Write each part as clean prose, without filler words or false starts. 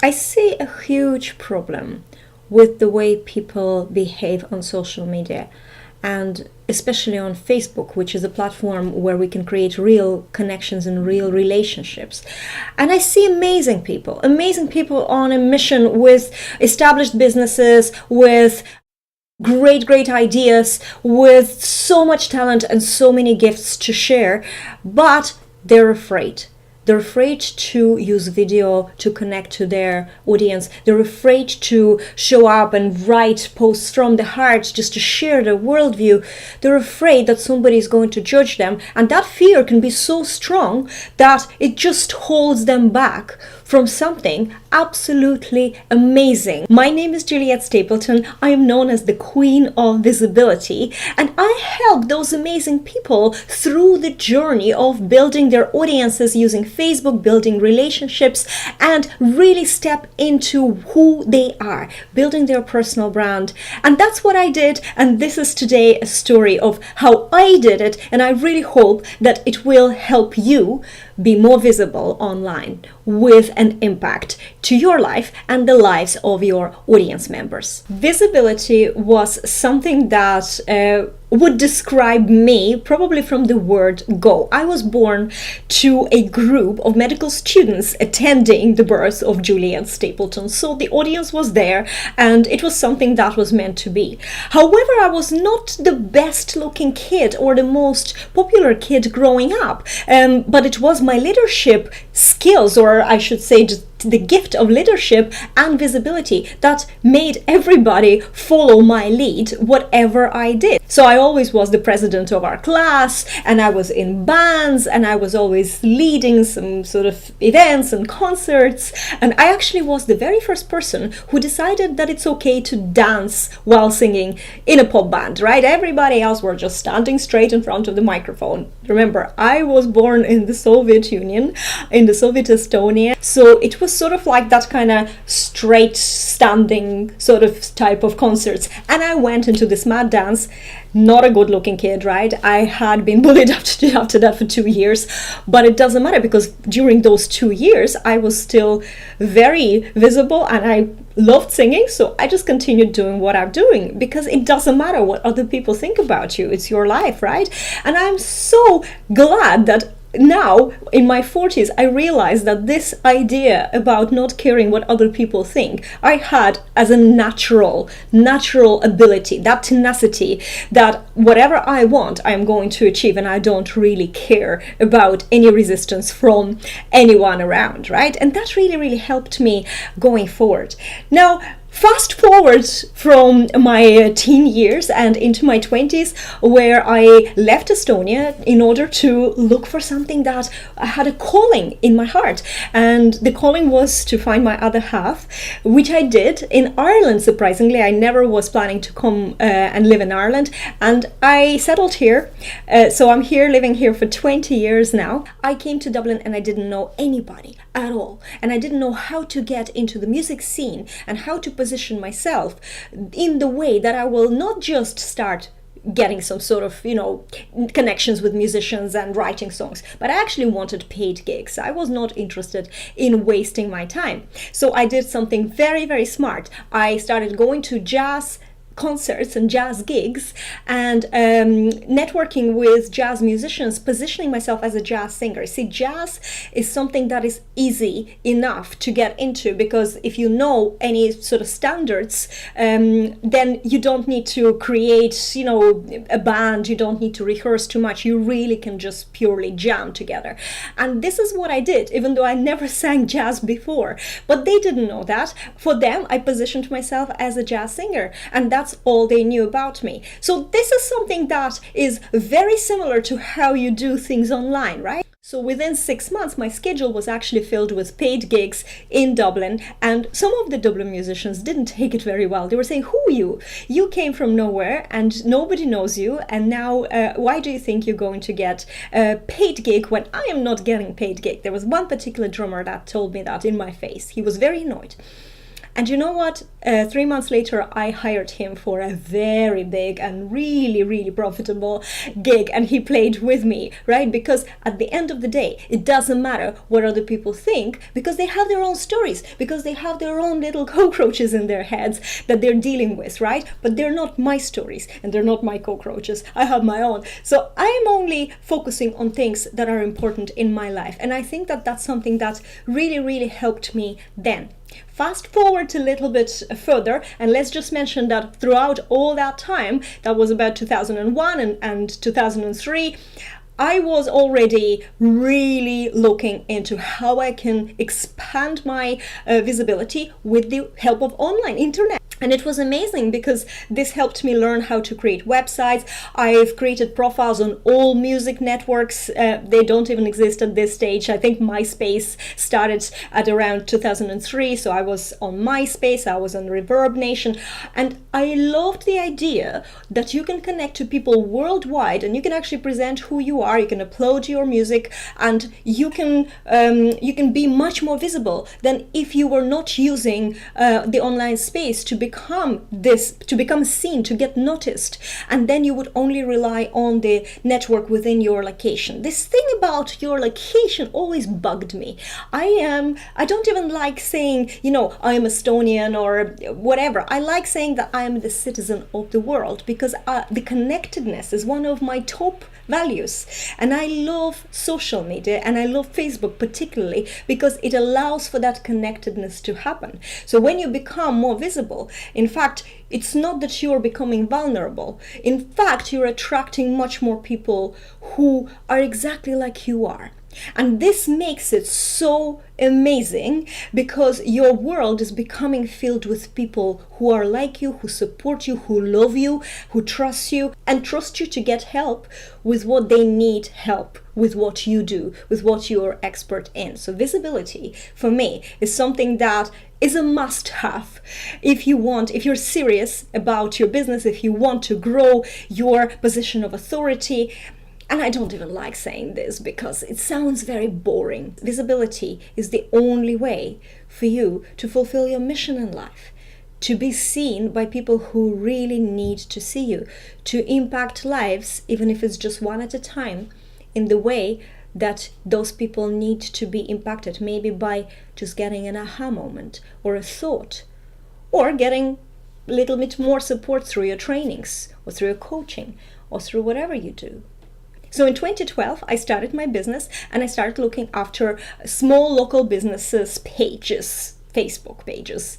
I see a huge problem with the way people behave on social media, and especially on Facebook, which is a platform where we can create real connections and real relationships. And I see amazing people on a mission with established businesses, with great ideas, with so much talent and so many gifts to share, but they're afraid. They're afraid to use video to connect to their audience. They're afraid to show up and write posts from the heart just to share their worldview. They're afraid that somebody is going to judge them. And that fear can be so strong that it just holds them back from something absolutely amazing. My name is Juliette Stapleton. I am known as the Queen of Visibility, and I help those amazing people through the journey of building their audiences using Facebook, building relationships, and really step into who they are, building their personal brand. And that's what I did, and this is today a story of how I did it, and I really hope that it will help you be more visible online with an impact to your life and the lives of your audience members. Visibility was something that would describe me probably from the word go. I was born to a group of medical students attending the birth of Juliette Stapleton, so the audience was there and it was something that was meant to be. However, I was not the best looking kid or the most popular kid growing up, but it was my leadership skills, or I should say just the gift of leadership and visibility, that made everybody follow my lead whatever I did. So I always was the president of our class, and I was in bands, and I was always leading some sort of events and concerts, and I actually was the very first person who decided that it's okay to dance while singing in a pop band, right? Everybody else were just standing straight in front of the microphone. Remember, I was born in the Soviet Union, in the Soviet Estonia, so it was sort of like that kind of straight standing sort of type of concerts. And I went into this mad dance, not a good looking kid, right? I had been bullied after that for 2 years, but it doesn't matter because during those 2 years I was still very visible and I loved singing, so I just continued doing what I'm doing because it doesn't matter what other people think about you. It's your life, right? And I'm so glad that now, in my 40s, I realized that this idea about not caring what other people think, I had as a natural ability, that tenacity, that whatever I want, I'm going to achieve, and I don't really care about any resistance from anyone around, right? And that really helped me going forward. Now, fast forward from my teen years and into my 20s, where I left Estonia in order to look for something that had a calling in my heart. And the calling was to find my other half, which I did in Ireland, surprisingly. I never was planning to come and live in Ireland, and I settled here. So I'm here, living here for 20 years now. I came to Dublin and I didn't know anybody at all. And I didn't know how to get into the music scene and how to position myself in the way that I will not just start getting some sort of, connections with musicians and writing songs, but I actually wanted paid gigs. I was not interested in wasting my time. So I did something very smart. I started going to jazz concerts and jazz gigs and networking with jazz musicians, positioning myself as a jazz singer. See, jazz is something that is easy enough to get into because if you know any sort of standards, then you don't need to create, a band, you don't need to rehearse too much. You really can just purely jam together. And this is what I did, even though I never sang jazz before. But they didn't know that. For them, I positioned myself as a jazz singer, and that's all they knew about me. So this is something that is very similar to how you do things online, right? So within 6 months, my schedule was actually filled with paid gigs in Dublin, and some of the Dublin musicians didn't take it very well. They were saying, "Who are you? You came from nowhere and nobody knows you, and now why do you think you're going to get a paid gig when I am not getting paid gig?" There was one particular drummer that told me that in my face. He was very annoyed. And you know what? 3 months later, I hired him for a very big and really, really profitable gig, and he played with me, right? Because at the end of the day, it doesn't matter what other people think, because they have their own stories, because they have their own little cockroaches in their heads that they're dealing with, right? But they're not my stories, and they're not my cockroaches. I have my own. So I am only focusing on things that are important in my life. And I think that that's something that really, really helped me then. Fast forward a little bit further, and let's just mention that throughout all that time, that was about 2001 and 2003, I was already really looking into how I can expand my visibility with the help of online internet. And it was amazing because this helped me learn how to create websites. I've created profiles on all music networks. They don't even exist at this stage. I think MySpace started at around 2003. So I was on MySpace, I was on Reverb Nation. And I loved the idea that you can connect to people worldwide and you can actually present who you are. You can upload your music, and you can be much more visible than if you were not using the online space to become seen, to get noticed, and then you would only rely on the network within your location. This thing about your location always bugged me. I don't even like saying, I am Estonian or whatever. I like saying that I am the citizen of the world, because the connectedness is one of my top values. And I love social media, and I love Facebook particularly because it allows for that connectedness to happen. So when you become more visible, in fact, it's not that you're becoming vulnerable. In fact, you're attracting much more people who are exactly like you are. And this makes it so amazing, because your world is becoming filled with people who are like you, who support you, who love you, who trust you, and trust you to get help with what they need help with, what you do, with what you're expert in. So visibility for me is something that is a must-have if you're serious about your business, if you want to grow your position of authority. And I don't even like saying this because it sounds very boring. Visibility is the only way for you to fulfill your mission in life, to be seen by people who really need to see you, to impact lives, even if it's just one at a time, in the way that those people need to be impacted, maybe by just getting an aha moment or a thought, or getting a little bit more support through your trainings or through your coaching or through whatever you do. So in 2012, I started my business, and I started looking after small local businesses pages, Facebook pages.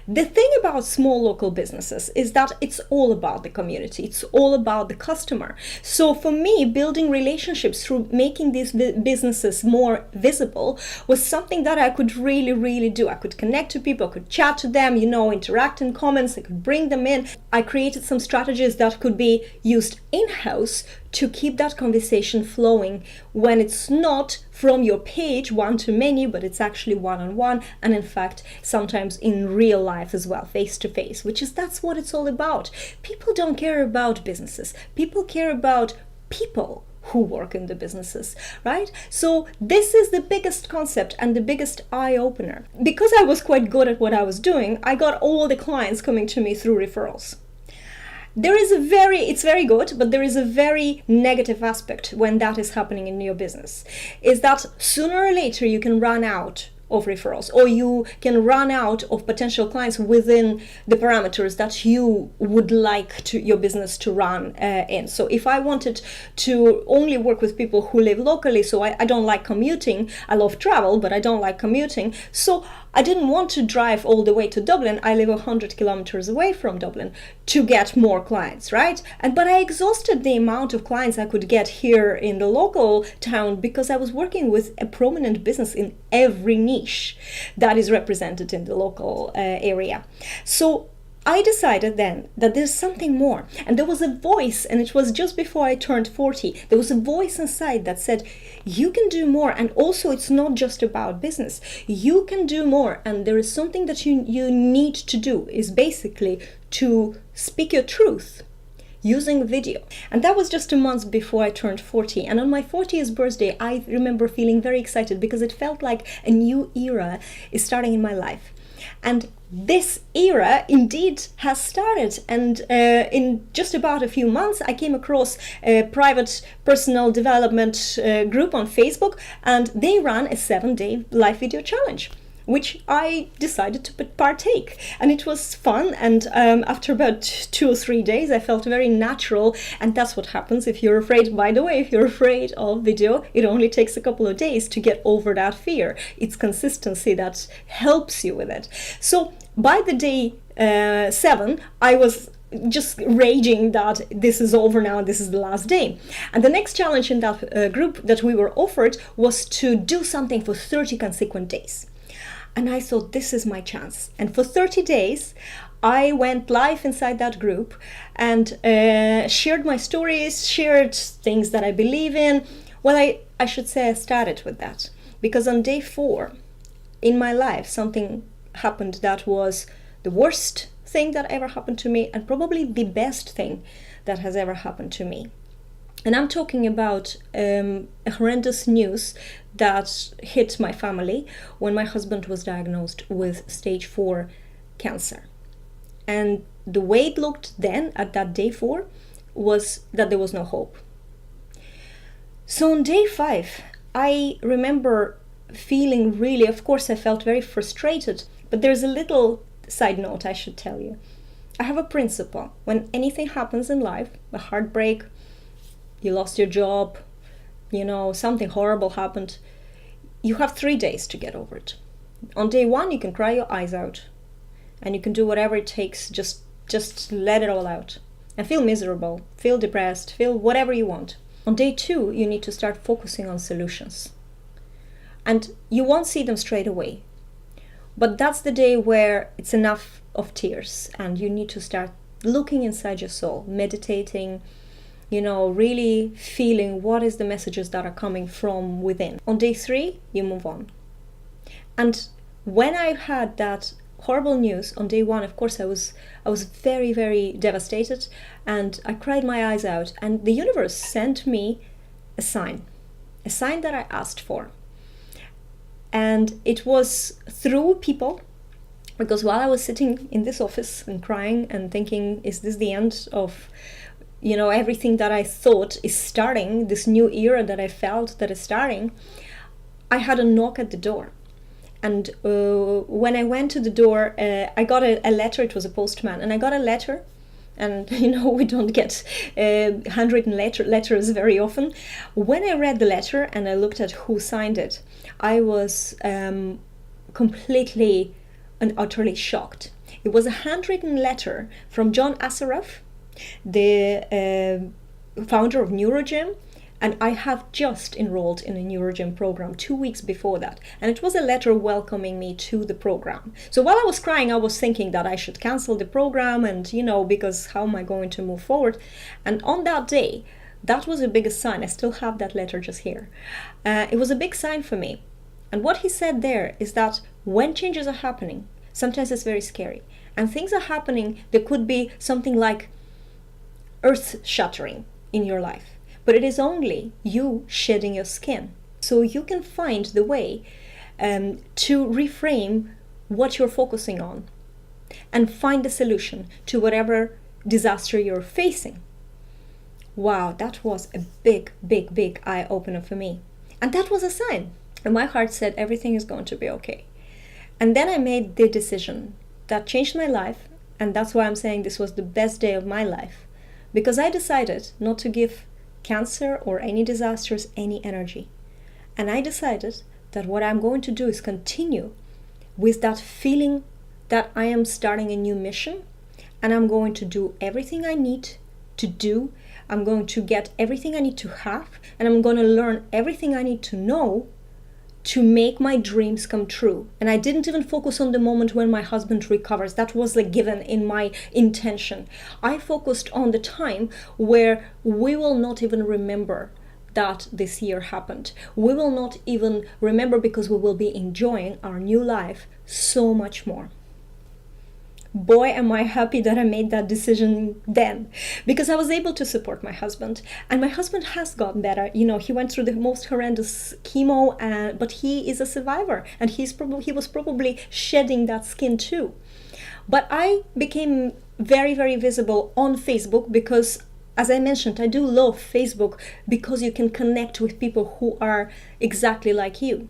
The thing about small local businesses is that it's all about the community. It's all about the customer. So for me, building relationships through making these businesses more visible was something that I could really, really do. I could connect to people, I could chat to them, interact in comments, I could bring them in. I created some strategies that could be used in-house to keep that conversation flowing when it's not from your page one-to-many, but it's actually one-on-one, and in fact, sometimes in real life as well, face-to-face, that's what it's all about. People don't care about businesses. People care about people who work in the businesses, right? So this is the biggest concept and the biggest eye-opener. Because I was quite good at what I was doing, I got all the clients coming to me through referrals. It's very good, but there is a very negative aspect when that is happening in your business, is that sooner or later you can run out of referrals, or you can run out of potential clients within the parameters that you would like your business to run in. So if I wanted to only work with people who live locally, so I don't like commuting, I love travel, but I don't like commuting, so I didn't want to drive all the way to Dublin. I live 100 kilometers away from Dublin to get more clients, right? But I exhausted the amount of clients I could get here in the local town because I was working with a prominent business in every niche that is represented in the local area. So I decided then that there's something more. And there was a voice, and it was just before I turned 40, there was a voice inside that said, you can do more. And also, it's not just about business. You can do more. And there is something that you need to do, is basically to speak your truth using video. And that was just a month before I turned 40. And on my 40th birthday, I remember feeling very excited because it felt like a new era is starting in my life. And this era indeed has started, and in just about a few months I came across a private personal development group on Facebook, and they ran a 7-day live video challenge, which I decided to partake. And it was fun, and after about 2 or 3 days I felt very natural. And that's what happens if you're afraid. By the way, if you're afraid of video, it only takes a couple of days to get over that fear. It's consistency that helps you with it. So by the day 7, I was just raging that this is over now, this is the last day. And the next challenge in that group that we were offered was to do something for 30 consecutive days. And I thought, this is my chance. And for 30 days, I went live inside that group and shared my stories, shared things that I believe in. Well, I should say I started with that. Because on day 4, in my life, something happened that was the worst thing that ever happened to me, and probably the best thing that has ever happened to me. And I'm talking about a horrendous news that hit my family when my husband was diagnosed with stage 4 cancer. And the way it looked then at that day 4 was that there was no hope. So on day 5, I remember feeling really, of course I felt very frustrated, but there's a little side note I should tell you. I have a principle. When anything happens in life, a heartbreak, you lost your job, something horrible happened, you have 3 days to get over it. On day 1, you can cry your eyes out and you can do whatever it takes, just let it all out and feel miserable, feel depressed, feel whatever you want. On day 2, you need to start focusing on solutions. And you won't see them straight away. But that's the day where it's enough of tears and you need to start looking inside your soul, meditating, really feeling what is the messages that are coming from within. On day 3, you move on. And when I had that horrible news on day 1, of course I was very, very devastated, and I cried my eyes out, and the universe sent me a sign that I asked for. And it was through people, because while I was sitting in this office and crying and thinking, is this the end of everything that I thought is starting, this new era that I felt that is starting, I had a knock at the door. And when I went to the door, I got a letter. It was a postman, and I got a letter. And we don't get handwritten letters very often. When I read the letter and I looked at who signed it, I was completely and utterly shocked. It was a handwritten letter from John Assaraf, the founder of Neurogym, and I have just enrolled in a Neurogym program 2 weeks before that. And it was a letter welcoming me to the program. So while I was crying, I was thinking that I should cancel the program and, because how am I going to move forward? And on that day, that was the biggest sign. I still have that letter just here. It was a big sign for me. And what he said there is that when changes are happening, sometimes it's very scary. And things are happening, there could be something like earth-shattering in your life. But it is only you shedding your skin. So you can find the way to reframe what you're focusing on and find a solution to whatever disaster you're facing. Wow, that was a big, big, big eye-opener for me. And that was a sign. And my heart said everything is going to be okay. And then I made the decision that changed my life. And that's why I'm saying this was the best day of my life. Because I decided not to give cancer or any disasters any energy. And I decided that what I'm going to do is continue with that feeling that I am starting a new mission, and I'm going to do everything I need to do. I'm going to get everything I need to have, and I'm going to learn everything I need to know to make my dreams come true. And I didn't even focus on the moment when my husband recovers. That was like given in my intention. I focused on the time where we will not even remember that this year happened. We will not even remember because we will be enjoying our new life so much more. Boy, am I happy that I made that decision then, because I was able to support my husband. And my husband has gotten better. You know, he went through the most horrendous chemo, but he is a survivor, and he was probably shedding that skin too. But I became very, very visible on Facebook because, as I mentioned, I do love Facebook because you can connect with people who are exactly like you.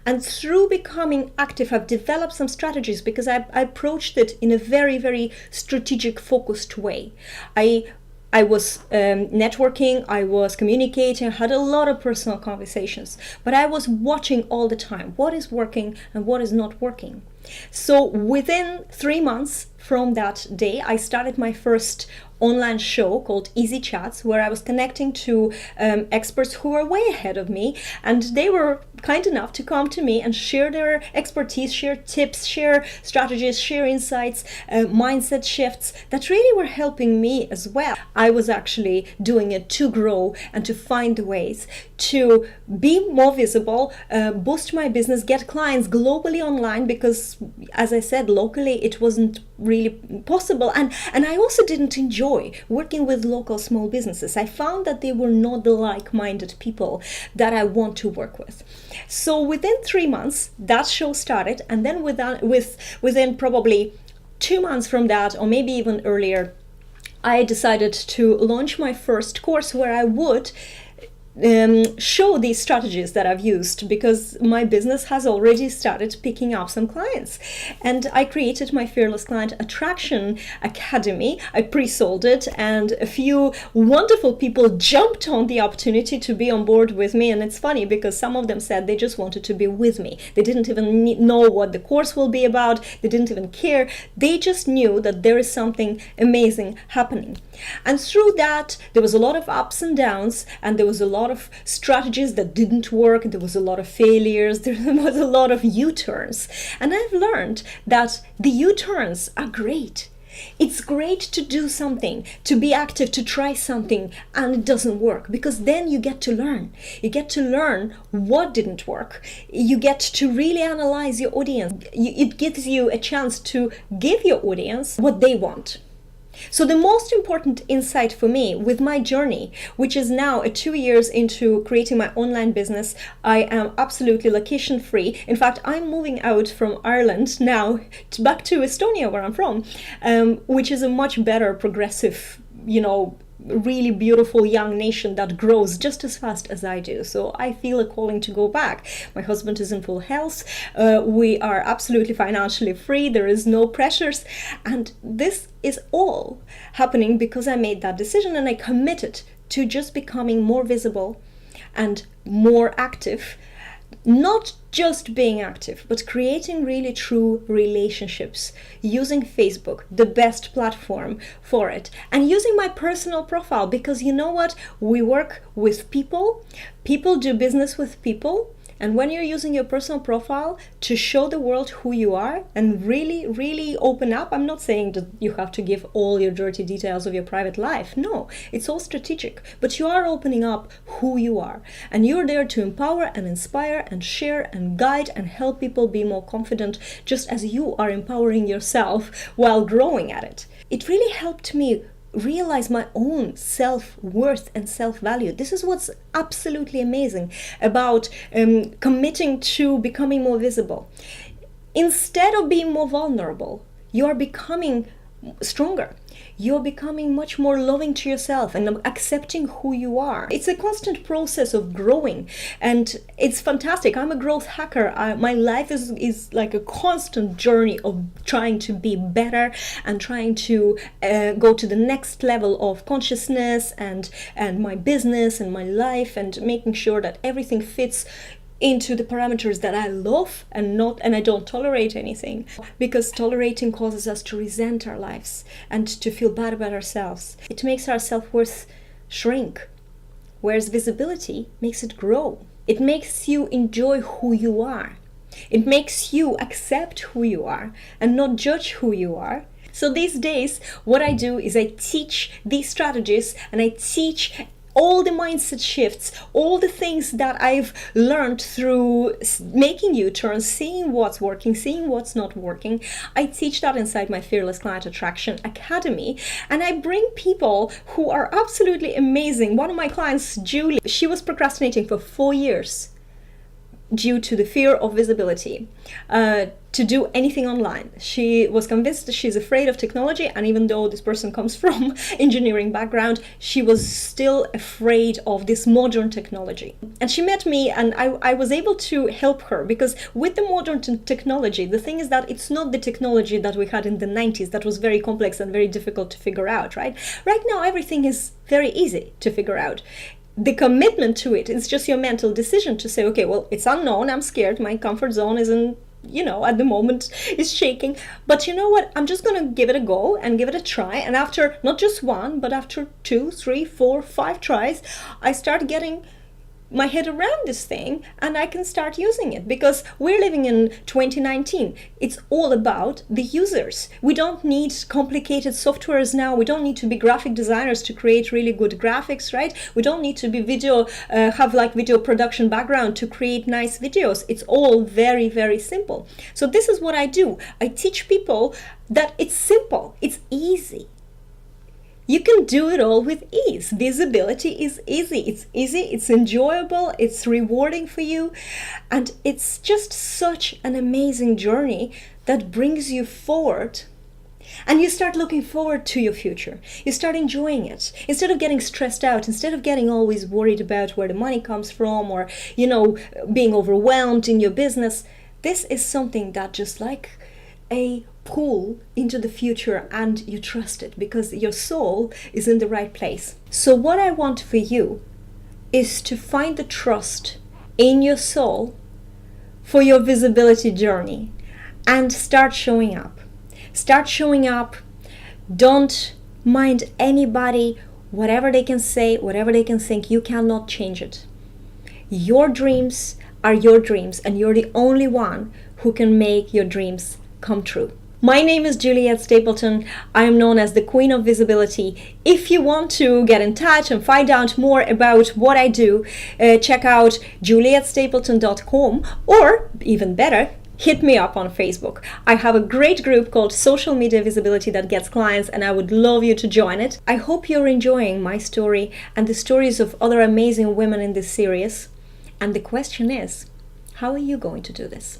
And through becoming active, I've developed some strategies because I approached it in a very, very strategic, focused way. I was networking, I was communicating, I had a lot of personal conversations, but I was watching all the time what is working and what is not working. So within 3 months from that day, I started my first online show called Easy Chats, where I was connecting to experts who were way ahead of me, and they were kind enough to come to me and share their expertise, share tips, share strategies, share insights, mindset shifts that really were helping me as well. I was actually doing it to grow and to find ways to be more visible, boost my business, get clients globally online, because as I said, locally it wasn't really possible, and I also didn't enjoy working with local small businesses. I found that they were not the like-minded people that I want to work with. So within 3 months that show started, and then within probably 2 months from that, or maybe even earlier, I decided to launch my first course where I would show these strategies that I've used, because my business has already started picking up some clients. And I created my Fearless Client Attraction Academy. I pre-sold it, and a few wonderful people jumped on the opportunity to be on board with me. And it's funny because some of them said they just wanted to be with me. They didn't even know what the course will be about. They didn't even care. They just knew that there is something amazing happening. And through that, there was a lot of ups and downs, and there was a lot of strategies that didn't work. There was a lot of failures. There was a lot of U-turns. And I've learned that the U-turns are great. It's great to do something, to be active, to try something, and it doesn't work, because then you get to learn. You get to learn what didn't work. You get to really analyze your audience. It gives you a chance to give your audience what they want. So the most important insight for me with my journey, which is now 2 years into creating my online business, I am absolutely location free. In fact, I'm moving out from Ireland now back to Estonia, where I'm from, which is a much better, progressive, really beautiful young nation that grows just as fast as I do. So I feel a calling to go back. My husband is in full health. We are absolutely financially free. There is no pressures. And this is all happening because I made that decision, and I committed to just becoming more visible and more active. Not just being active, but creating really true relationships, using Facebook, the best platform for it, and using my personal profile, because you know what? We work with people do business with people. And when you're using your personal profile to show the world who you are and really, really open up, I'm not saying that you have to give all your dirty details of your private life. No, it's all strategic. But you are opening up who you are. And you're there to empower and inspire and share and guide and help people be more confident, just as you are empowering yourself while growing at it. It really helped me realize my own self-worth and self-value. This is what's absolutely amazing about committing to becoming more visible. Instead of being more vulnerable, you are becoming stronger. You're becoming much more loving to yourself and accepting who you are. It's a constant process of growing, and it's fantastic. I'm a growth hacker. My life is like a constant journey of trying to be better and trying to go to the next level of consciousness and my business and my life, and making sure that everything fits into the parameters that I love and I don't tolerate anything, because tolerating causes us to resent our lives and to feel bad about ourselves. It makes our self-worth shrink, whereas visibility makes it grow. It makes you enjoy who you are. It makes you accept who you are and not judge who you are. So these days, what I do is I teach these strategies, and I teach all the mindset shifts, all the things that I've learned through making U-turns, seeing what's working, seeing what's not working. I teach that inside my Fearless Client Attraction Academy, and I bring people who are absolutely amazing. One of my clients, Julie, she was procrastinating for 4 years due to the fear of visibility, to do anything online. She was convinced that she's afraid of technology, and even though this person comes from engineering background, she was still afraid of this modern technology. And she met me, and I was able to help her, because with the modern technology, the thing is that it's not the technology that we had in the 90s that was very complex and very difficult to figure out, right? Right now, everything is very easy to figure out. The commitment to it is just your mental decision to say, okay, well, it's unknown, I'm scared, my comfort zone isn't, at the moment is shaking, but you know what, I'm just gonna give it a go and give it a try. And after not just one, but after 2, 3, 4, 5 tries, I start getting my head around this thing, and I can start using it, because we're living in 2019. It's all about the users. We don't need complicated softwares now. We don't need to be graphic designers to create really good graphics, right? We don't need to be have like video production background to create nice videos. It's all very, very simple. So this is what I do. I teach people that it's simple, it's easy. You can do it all with ease. Visibility is easy. It's enjoyable, it's rewarding for you, and it's just such an amazing journey that brings you forward. And you start looking forward to your future. You start enjoying it. Instead of getting stressed out, instead of getting always worried about where the money comes from, or, being overwhelmed in your business, this is something that just like a pull into the future, and you trust it because your soul is in the right place. So what I want for you is to find the trust in your soul for your visibility journey and start showing up. Start showing up. Don't mind anybody, whatever they can say, whatever they can think. You cannot change it. Your dreams are your dreams, and you're the only one who can make your dreams come true. My name is Juliette Stapleton. I am known as the Queen of Visibility. If you want to get in touch and find out more about what I do, check out juliettestapleton.com, or even better, hit me up on Facebook. I have a great group called Social Media Visibility that gets clients, and I would love you to join it. I hope you're enjoying my story and the stories of other amazing women in this series. And the question is, how are you going to do this?